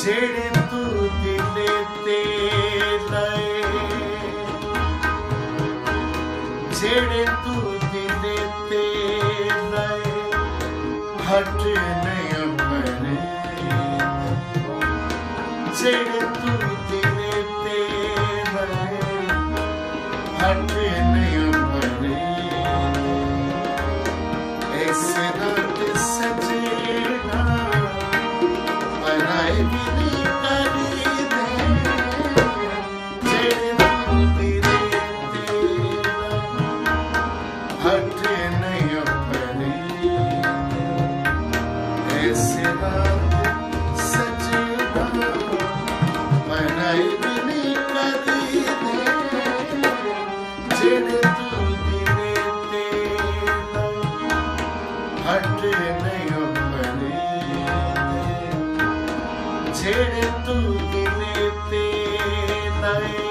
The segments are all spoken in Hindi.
जेड़े तू दिले ते लाए, जेड़े तू दिले ते लाए, हट नहीं अपने, जेड़े तू दिले ते लाए, हट नहीं अपने, ऐसे रात सजना बनाए भी नहीं करी दे, जेड़े तू दिले ते हट नहीं अपने, ऐसे रात सजना बनाए भी नहीं करी दे, जेड़े तू दिले ते हट नहीं अपने, जेड़े तू दिले ते लाए।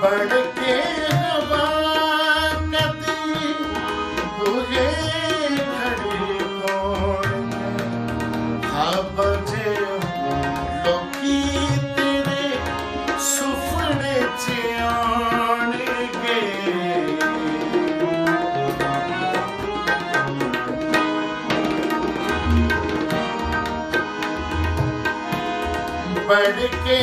बढ़ के हवा नदी बुहे खड़ी कौन, हाँ बजे लोकी तेरे सुफने च आउणगे, बढ़ के